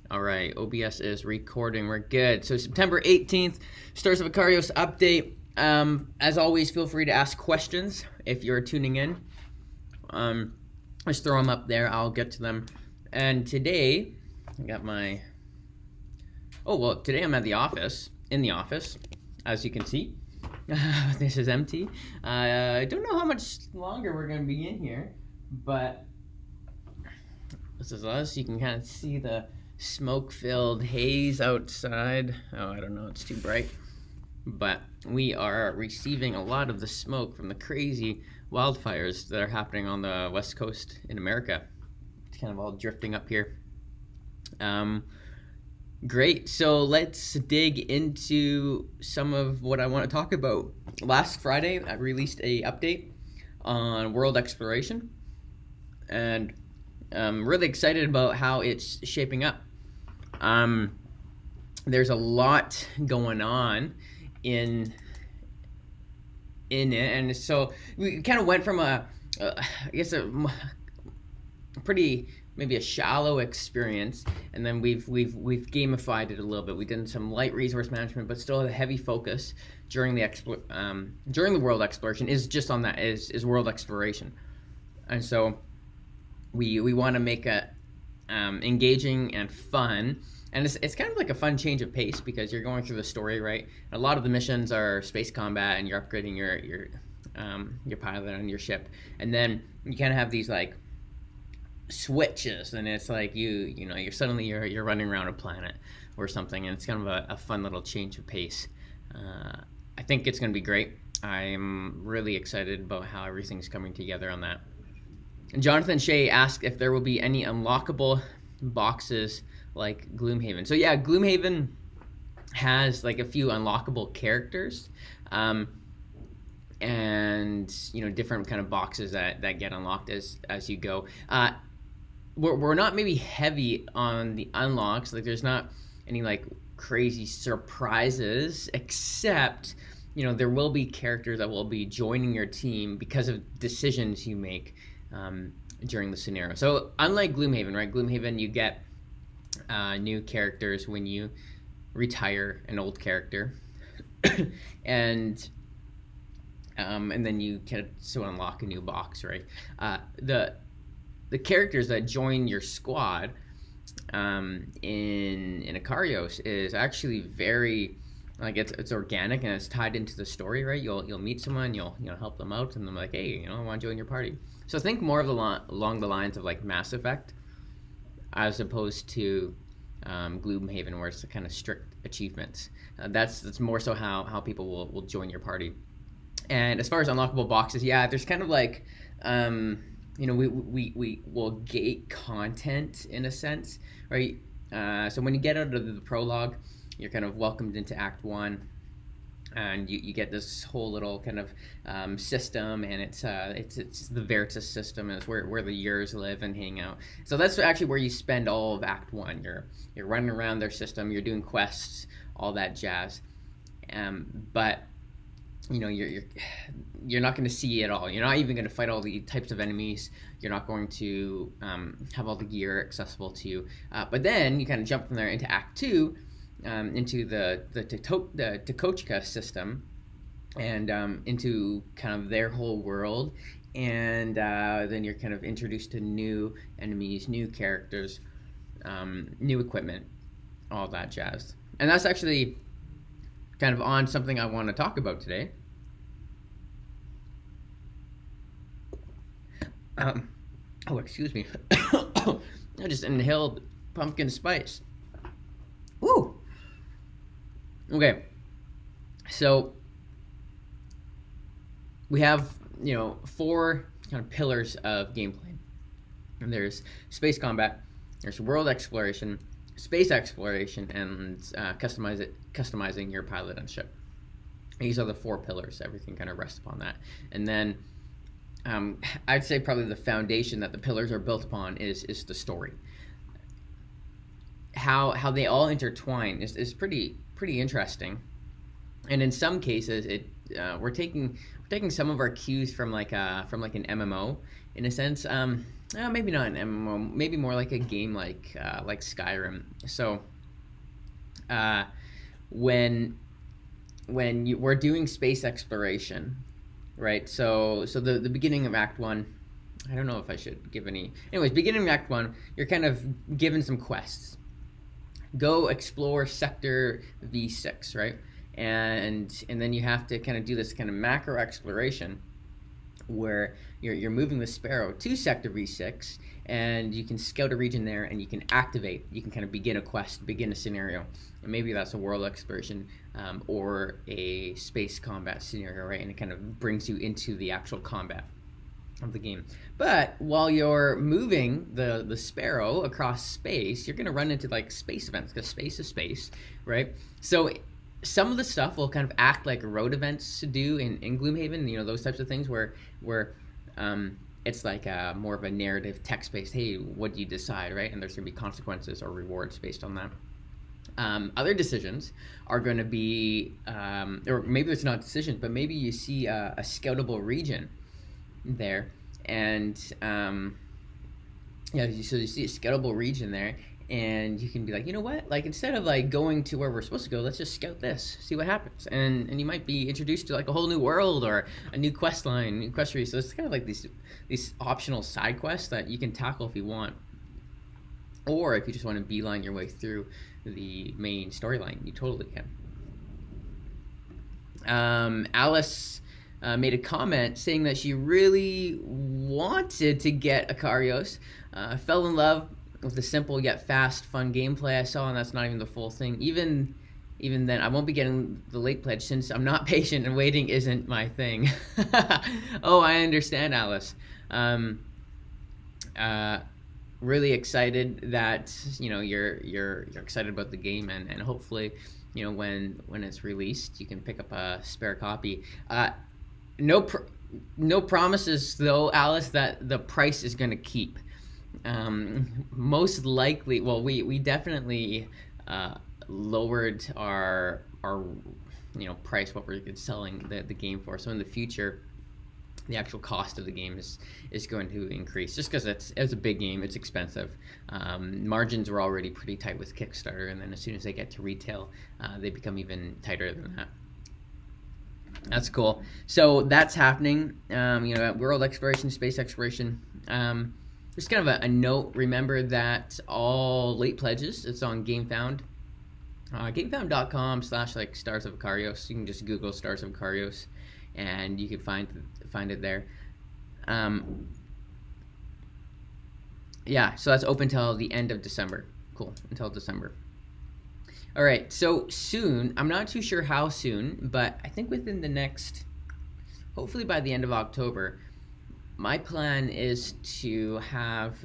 All right, OBS is recording. We're good. So September 18th, Stars of Akarios update. As always, feel free to ask questions if you're tuning in. Just throw them up there. I'll get to them. And today, I got my... today I'm at the office, in the office, as you can see. This is empty. I don't know how much longer we're going to be in here, but this is us. You can kind of see the smoke-filled haze outside. Oh, I don't know, it's too bright. But we are receiving a lot of the smoke from the crazy wildfires that are happening on the west coast in America. It's kind of all drifting up here. Great, so let's dig into some of what I want to talk about. Last Friday, I released a update on world exploration, and I'm really excited about how it's shaping up. There's a lot going on in it, and so we kind of went from a pretty, maybe a shallow experience, and then we've gamified it a little bit. We did some light resource management, but still a heavy focus during the world exploration is just on that, is world exploration. And so we want to make it engaging and fun, and it's kind of like a fun change of pace because you're going through the story, right? A lot of the missions are space combat, and you're upgrading your pilot on your ship, and then you kind of have these like switches, and it's like you're suddenly you're running around a planet or something, and it's kind of a fun little change of pace. I think it's going to be great. I'm really excited about how everything's coming together on that. And Jonathan Shea asked if there will be any unlockable boxes like Gloomhaven. So yeah, Gloomhaven has like a few unlockable characters, and different kind of boxes that get unlocked as you go. We're not maybe heavy on the unlocks. Like there's not any like crazy surprises, except there will be characters that will be joining your team because of decisions you make during the scenario. So unlike Gloomhaven, right? Gloomhaven, you get new characters when you retire an old character, and then you can unlock a new box, right? The characters that join your squad in Akarios is actually very, like, it's organic and it's tied into the story, right? You'll meet someone, you'll help them out, and they're like, hey, I want to join your party. So think more of along the lines of like Mass Effect, as opposed to Gloomhaven, where it's the kind of strict achievements. That's more so how people will join your party. And as far as unlockable boxes, yeah, there's kind of like we will gate content in a sense, right? So when you get out of the prologue, you're kind of welcomed into Act 1, and you get this whole little kind of system, and it's the Veritas system, and it's where the Yurs live and hang out. So that's actually where you spend all of Act 1. You're running around their system, you're doing quests, all that jazz. But you're not going to see it all. You're not even going to fight all the types of enemies. You're not going to have all the gear accessible to you. But then you kind of jump from there into Act 2, into the Tekochka system, and into kind of their whole world. And then you're kind of introduced to new enemies, new characters, new equipment, all that jazz. And that's actually kind of on something I want to talk about today. Excuse me. I just inhaled pumpkin spice. Woo! Okay. So we have, 4 kind of pillars of gameplay. And there's space combat, there's world exploration, space exploration, and customizing your pilot and ship. These are the 4 pillars. Everything kind of rests upon that. And then I'd say probably the foundation that the pillars are built upon is the story. How they all intertwine is pretty interesting. And in some cases, we're taking some of our cues from like an MMO in a sense. maybe not an MMO, maybe more like a game like Skyrim. So uh, when we're doing space exploration, right? So the beginning of Act One. I don't know if I should give any. Anyways, beginning of Act One, you're kind of given some quests. Go explore Sector V6, right? And then you have to kind of do this kind of macro exploration where you're moving the Sparrow to Sector V6, and you can scout a region there, and you can activate. You can kind of begin a quest, begin a scenario, and maybe that's a world exploration or a space combat scenario, right? And it kind of brings you into the actual combat of the game. But while you're moving the Sparrow across space, you're going to run into like space events because space is space, right? So some of the stuff will kind of act like road events do in Gloomhaven, those types of things where it's like more of a narrative text-based, hey, what do you decide, right? And there's going to be consequences or rewards based on that. Other decisions are going to be, or maybe it's not decisions, but maybe you see a scoutable region there, and so you see a scoutable region there, and you can be like, you know what, like instead of like going to where we're supposed to go, let's just scout this, see what happens, and you might be introduced to like a whole new world or a new quest line, new quest tree. So it's kind of like these optional side quests that you can tackle if you want, or if you just want to beeline your way through the main storyline, you totally can. Alice made a comment saying that she really wanted to get Akarios. Fell in love with the simple yet fast, fun gameplay I saw, and that's not even the full thing. Even then, I won't be getting the late pledge since I'm not patient and waiting isn't my thing. Oh, I understand, Alice. Really excited that you're excited about the game, and hopefully when it's released you can pick up a spare copy. No promises though, Alice, that the price is going to keep. Most likely, well, we definitely lowered our price, what we're selling the game for. So in the future, the actual cost of the game is going to increase, just because it's a big game, it's expensive. Margins are already pretty tight with Kickstarter, and then as soon as they get to retail, they become even tighter than that. That's cool. So that's happening. World exploration, space exploration. Just kind of a note. Remember that all late pledges, it's on GameFound. GameFound.com/like Stars of Akarios. You can just Google Stars of Akarios, and you can find it there. So that's open till the end of December. Cool, until December. All right, so soon, I'm not too sure how soon, but I think within the next, hopefully by the end of October, my plan is to have,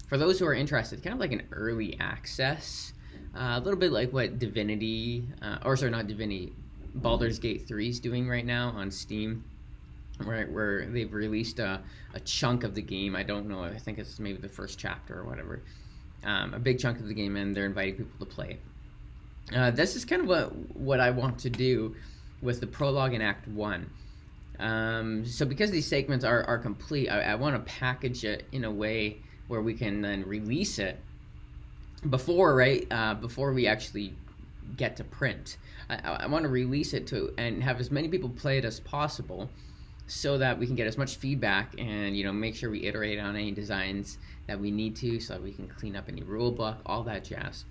for those who are interested, kind of like an early access, a little bit like what Baldur's Gate 3 is doing right now on Steam, right, where they've released a chunk of the game. I don't know, I think it's maybe the first chapter or whatever, a big chunk of the game, and they're inviting people to play it. This is kind of what I want to do with the prologue in Act 1. So because these segments are complete, I want to package it in a way where we can then release it before we actually get to print. I want to release it and have as many people play it as possible, so that we can get as much feedback and make sure we iterate on any designs that we need to, so that we can clean up any rule book, all that jazz.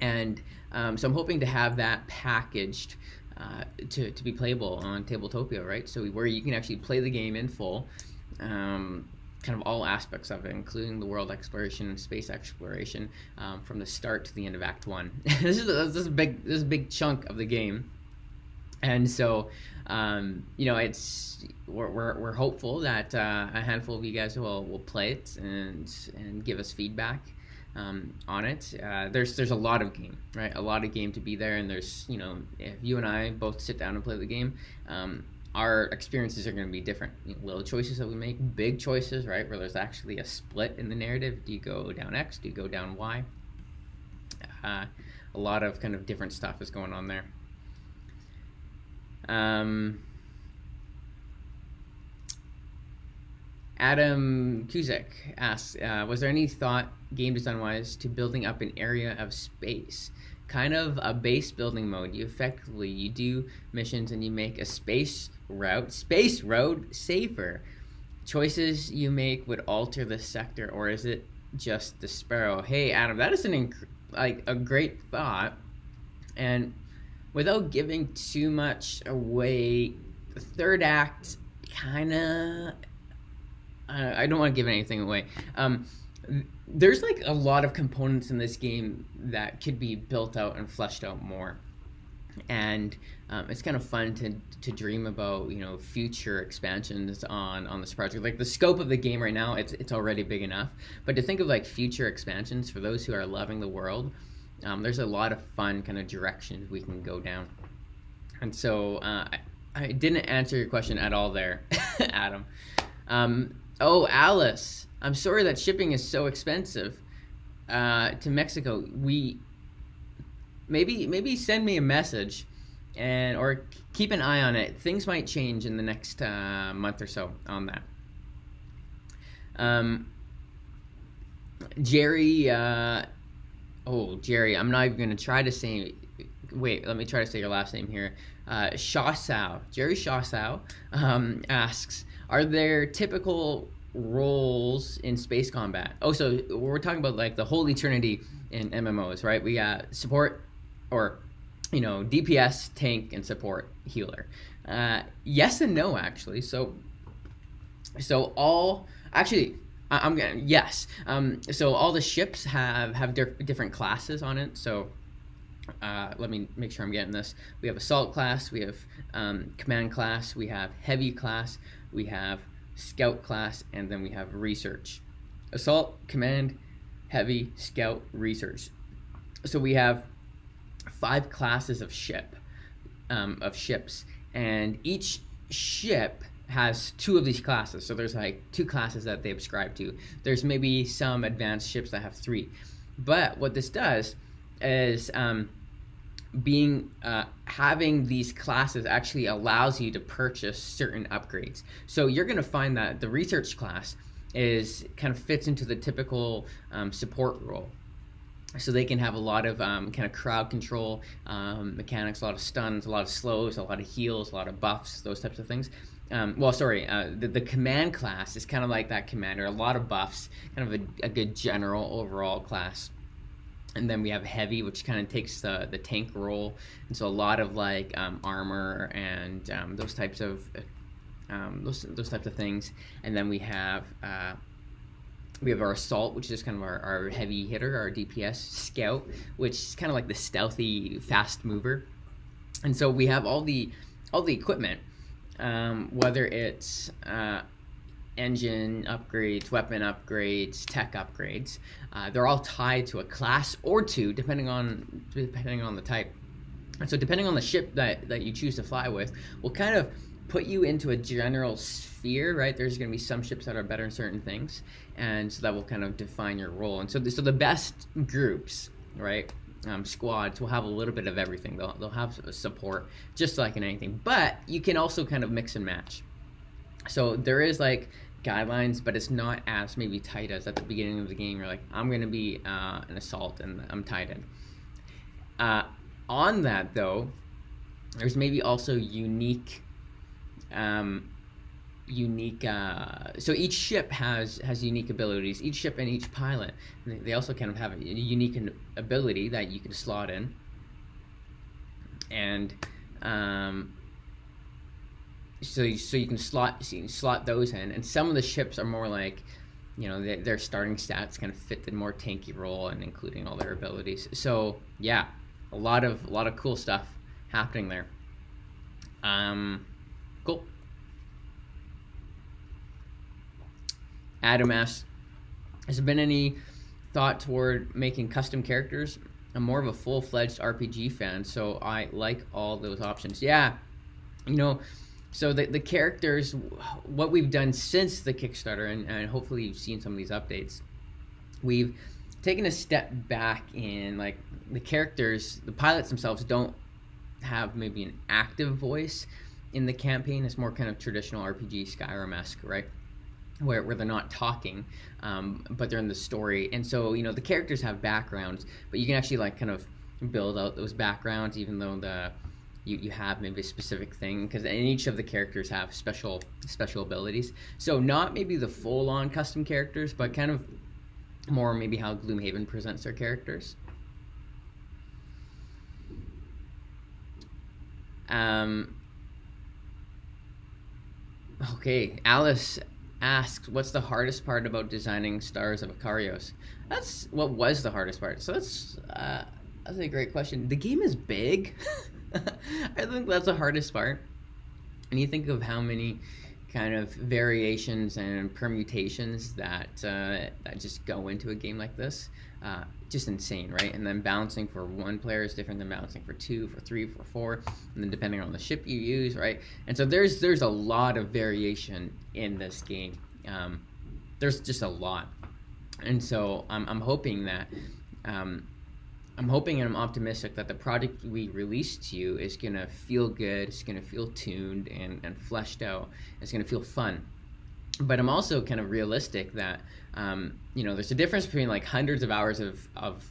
And so I'm hoping to have that packaged to be playable on Tabletopia, right? So where you can actually play the game in full, kind of all aspects of it, including the world exploration and space exploration, from the start to the end of Act 1. This is a big chunk of the game, and so we're hopeful that a handful of you guys will play it and give us feedback on it. There's a lot of game, right? A lot of game to be there, and there's if you and I both sit down and play the game, our experiences are going to be different. Little choices that we make, big choices, right, where there's actually a split in the narrative. Do you go down X? Do you go down Y? A lot of kind of different stuff is going on there. Adam Kuzek asks, was there any thought, game design-wise, to building up an area of space? Kind of a base building mode. You do missions and you make a space route safer. Choices you make would alter the sector, or is it just the Sparrow? Hey, Adam, that is a great thought. And without giving too much away, the third act kind of... I don't want to give anything away. There's like a lot of components in this game that could be built out and fleshed out more. And it's kind of fun to dream about, future expansions on this project. Like the scope of the game right now, it's already big enough. But to think of like future expansions for those who are loving the world, there's a lot of fun kind of directions we can go down. And so I didn't answer your question at all there, Adam. Oh, Alice, I'm sorry that shipping is so expensive to Mexico. Maybe send me a message, or keep an eye on it. Things might change in the next month or so on that. Jerry, Jerry, I'm not even going to try to say... Wait, let me try to say your last name here. Shawsow, Jerry Shawsow asks, are there typical roles in space combat? Oh, so we're talking about like the Holy Trinity in MMOs, right? We got support, or DPS, tank, and support healer. Yes and no, actually. So all actually, I'm gonna yes. So all the ships have different classes on it. So let me make sure I'm getting this. We have assault class, we have command class, we have heavy class, we have scout class, and then we have research. Assault, command, heavy, scout, research. So we have 5 classes of ships, and each ship has 2 of these classes. So there's like 2 classes that they ascribe to. There's maybe some advanced ships that have 3. But what this does is having these classes actually allows you to purchase certain upgrades. So you're going to find that the research class kind of fits into the typical support role. So they can have a lot of kind of crowd control mechanics, a lot of stuns, a lot of slows, a lot of heals, a lot of buffs, those types of things. The command class is kind of like that commander, a lot of buffs, kind of a good general overall class. And then we have heavy, which kind of takes the tank role, and so a lot of like armor and those types of things. And then we have our assault, which is kind of our heavy hitter, our DPS scout, which is kind of like the stealthy fast mover. And so we have all the equipment, whether it's engine upgrades, weapon upgrades, tech upgrades. They're all tied to a class or 2, depending on the type. And so depending on the ship that you choose to fly with, will kind of put you into a general sphere, right? There's going to be some ships that are better in certain things, and so that will kind of define your role. And so the best groups, right, squads will have a little bit of everything. They'll have support, just like in anything. But you can also kind of mix and match. So there is like guidelines, but it's not as maybe tight as at the beginning of the game. You're like, I'm going to be an assault and I'm tied in. On that though, there's maybe also unique. So each ship has unique abilities. Each ship and each pilot, they also kind of have a unique ability that you can slot in. And so you can slot those in, and some of the ships are more like, their starting stats kind of fit the more tanky role, and including all their abilities. So yeah, a lot of cool stuff happening there. Cool. Adam asks, has there been any thought toward making custom characters? I'm more of a full-fledged RPG fan, so I like all those options. Yeah, so the characters, what we've done since the Kickstarter, and hopefully you've seen some of these updates, we've taken a step back in, like, the characters, the pilots themselves don't have maybe an active voice in the campaign. It's more kind of traditional RPG Skyrim-esque, right? where they're not talking, but they're in the story. And so, you know, the characters have backgrounds, but you can actually like kind of build out those backgrounds, even though you have maybe a specific thing, because each of the characters have special abilities. So not maybe the full on custom characters, but kind of more maybe how Gloomhaven presents their characters. Okay, Alice asks, "What's the hardest part about designing Stars of Akarios?" That's what was the hardest part. So that's a great question. The game is big. I think that's the hardest part. And you think of how many kind of variations and permutations that just go into a game like this. Just insane, right? And then balancing for one player is different than balancing for two, for three, for four, and then depending on the ship you use, right? And so there's a lot of variation in this game. There's just a lot, and so I'm hoping that I'm hoping and I'm optimistic that the product we release to you is gonna feel good, it's gonna feel tuned and fleshed out, it's gonna feel fun. But I'm also kind of realistic that you know, there's a difference between like hundreds of hours of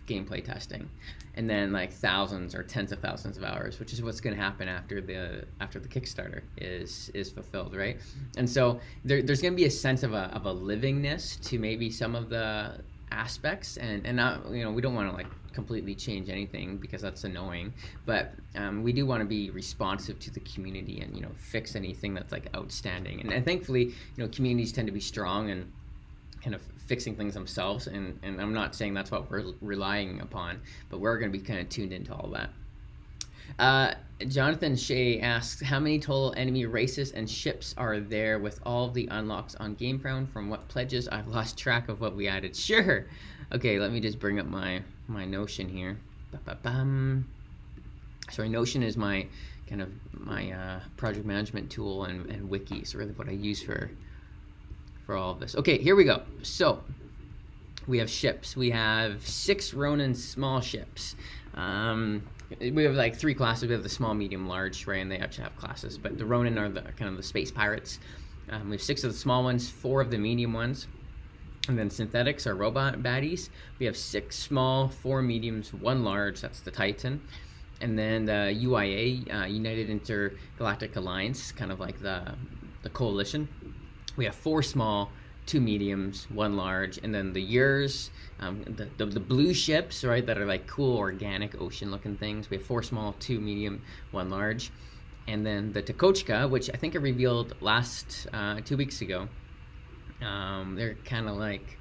gameplay testing and then like thousands or tens of thousands of hours, which is what's going to happen after the Kickstarter is fulfilled, right? And so there's going to be a sense of a livingness to maybe some of the aspects, and not, you know, we don't want to like completely change anything because that's annoying, but we do want to be responsive to the community and, you know, fix anything that's like outstanding, and thankfully, you know, communities tend to be strong and kind of fixing things themselves, and I'm not saying that's what we're relying upon, but we're going to be kind of tuned into all that. Jonathan Shea asks, how many total enemy races and ships are there with all the unlocks on Gamefound? From what pledges? I've lost track of what we added. Sure. Okay, let me just bring up my Notion here. Sorry, Notion is my kind of my project management tool and wiki. So really what I use for all of this. Okay, here we go. So we have ships. We have 6 Ronin small ships. We have like 3 classes. We have the small, medium, large, right? And they actually have classes. But the Ronin are the kind of the space pirates. We have 6 of the small ones, 4 of the medium ones. And then synthetics are robot baddies. We have 6 small, 4 mediums, 1 large. That's the Titan. And then the UIA, United Intergalactic Alliance, kind of like the coalition. We have 4 small, 2 mediums, 1 large, and then the Yurs, the blue ships, right, that are like cool organic ocean looking things. We have 4 small, 2 medium, 1 large, and then the Tekochka, which I think I revealed last 2 weeks ago. They're kind of like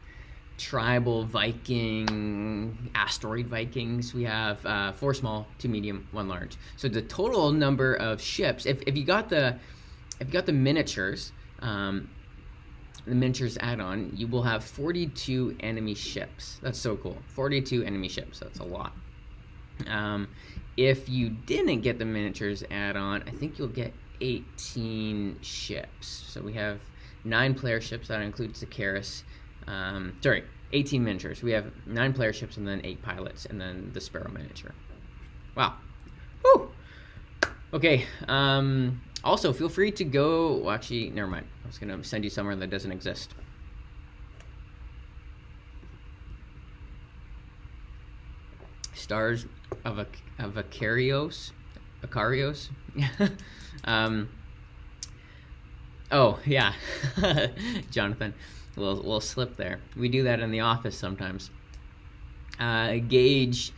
tribal Viking, asteroid Vikings. We have 4 small, 2 medium, 1 large. So the total number of ships, if you got the miniatures, the miniatures add-on, you will have 42 enemy ships. That's so cool. 42 enemy ships. That's a lot. If you didn't get the miniatures add-on, I think you'll get 18 ships. So we have 9 player ships. That includes Akarios. 18 miniatures. We have 9 player ships and then 8 pilots and then the Sparrow miniature. Wow. Woo! Okay. Also, feel free to go... Well, actually, never mind. I was going to send you somewhere that doesn't exist. Stars of Akarios. Akarios? Oh, yeah. Jonathan. A little slip there. We do that in the office sometimes. Gage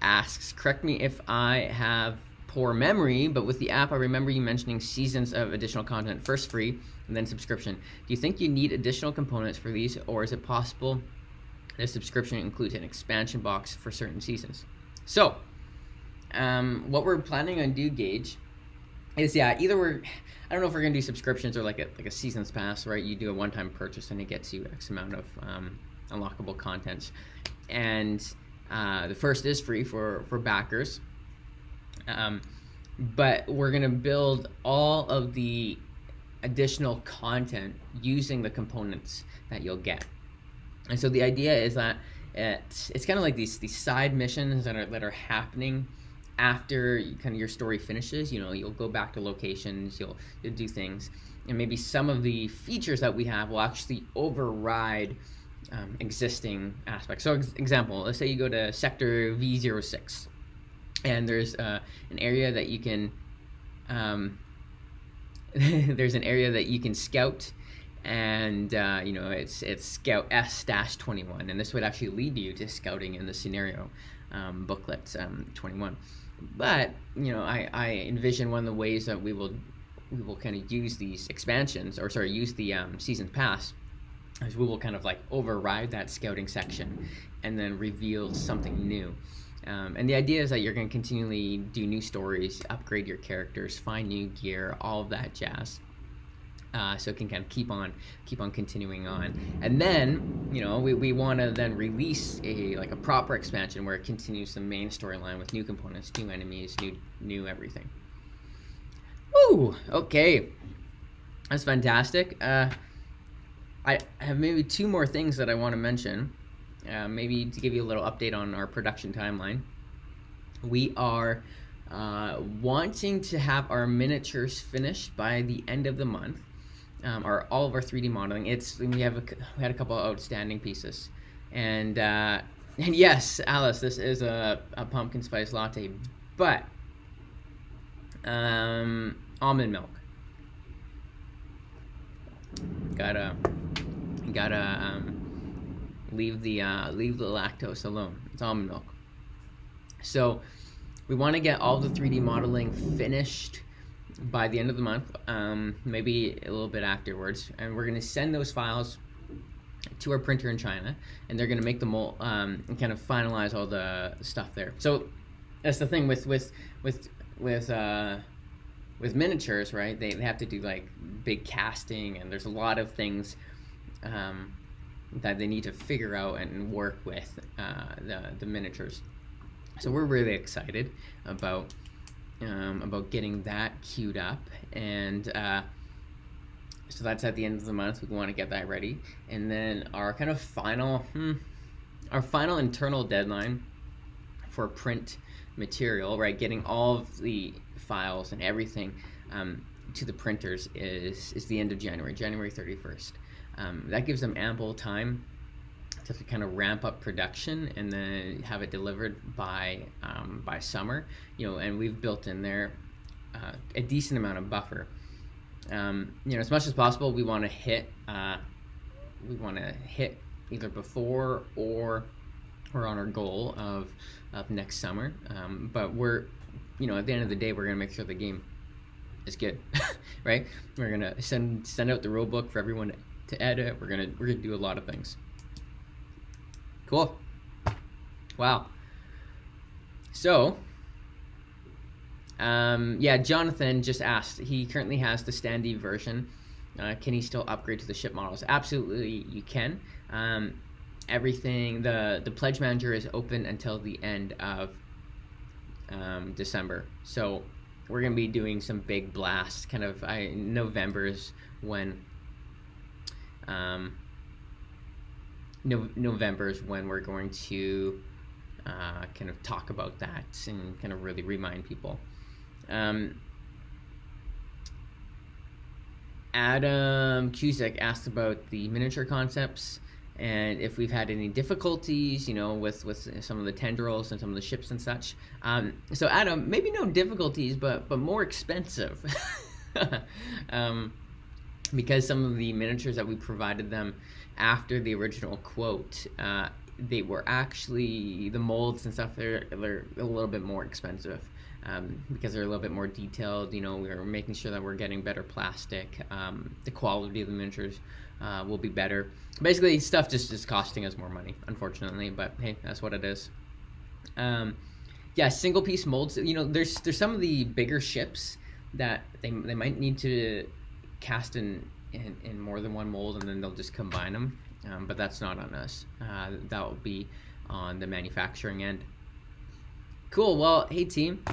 asks, correct me if I have poor memory, but with the app, I remember you mentioning seasons of additional content, first free and then subscription. Do you think you need additional components for these, or is it possible the subscription includes an expansion box for certain seasons? So, what we're planning on do, Gage, is either I don't know if we're gonna do subscriptions or like a season's pass, right? You do a one-time purchase and it gets you X amount of unlockable contents, and the first is free for backers. But we're going to build all of the additional content using the components that you'll get. And so the idea is that it's kind of like these side missions that are happening after kind of your story finishes. You know, you'll go back to locations, you'll do things, and maybe some of the features that we have will actually override existing aspects. So example, let's say you go to sector V06 and there's an area that you can there's an area that you can scout, and it's scout S-21, and this would actually lead you to scouting in the scenario booklet 21. But I envision one of the ways that we will kind of use these expansions, or sorry, use the season pass, is we will kind of like override that scouting section and then reveal something new. And the idea is that you're going to continually do new stories, upgrade your characters, find new gear, all of that jazz. So it can kind of keep on continuing on. And then, we want to then release a proper expansion where it continues the main storyline with new components, new enemies, new everything. Woo! Okay. That's fantastic. I have maybe 2 more things that I want to mention. Maybe to give you a little update on our production timeline. We are wanting to have our miniatures finished by the end of the month. All of our 3D modeling. We had a couple of outstanding pieces, and yes, Alice, this is a pumpkin spice latte, but almond milk. Gotta leave the lactose alone. It's almond milk. So we want to get all the 3D modeling finished by the end of the month, maybe a little bit afterwards, and we're going to send those files to our printer in China, and they're going to make the mold and kind of finalize all the stuff there. So that's the thing with miniatures, right? They have to do like big casting, and there's a lot of things that they need to figure out and work with the miniatures. So we're really excited about getting that queued up, and so that's at the end of the month. We want to get that ready, and then our kind of final internal deadline for print material, right? Getting all of the files and everything to the printers is the end of January 31st. That gives them ample time to kind of ramp up production and then have it delivered by summer, and we've built in there a decent amount of buffer. As much as possible, we want to hit either before or on our goal of next summer. But we're, at the end of the day, we're gonna make sure the game is good, right? We're gonna send out the rule book for everyone to edit. We're gonna do a lot of things. Cool. Wow. So, Jonathan just asked. He currently has the standee version. Can he still upgrade to the ship models? Absolutely, you can. Everything. The pledge manager is open until the end of December. So we're gonna be doing some big blasts. Kind of. November's when. November's when we're going to kind of talk about that and kind of really remind people. Adam Cusick asked about the miniature concepts and if we've had any difficulties, with some of the tendrils and some of the ships and such. So Adam, maybe no difficulties, but more expensive. Because some of the miniatures that we provided them after the original quote, they were actually, the molds and stuff, they're a little bit more expensive because they're a little bit more detailed. We're making sure that we're getting better plastic. The quality of the miniatures will be better. Basically, stuff just is costing us more money, unfortunately, but hey, that's what it is. Single piece molds. There's some of the bigger ships that they might need to cast in more than one mold, and then they'll just combine them, but that's not on us. That will be on the manufacturing end. Cool. Well, hey team,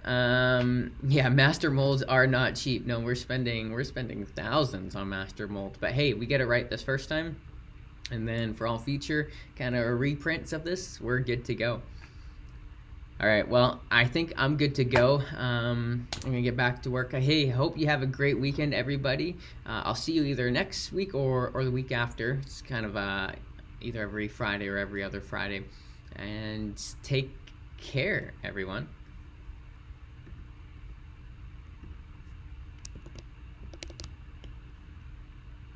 master molds are not cheap. No, we're spending thousands on master molds, but hey, we get it right this first time, and then for all future kind of reprints of this, we're good to go. All right. Well, I think I'm good to go. I'm gonna get back to work. Hey, hope you have a great weekend, everybody. I'll see you either next week or the week after. It's kind of either every Friday or every other Friday. And take care, everyone.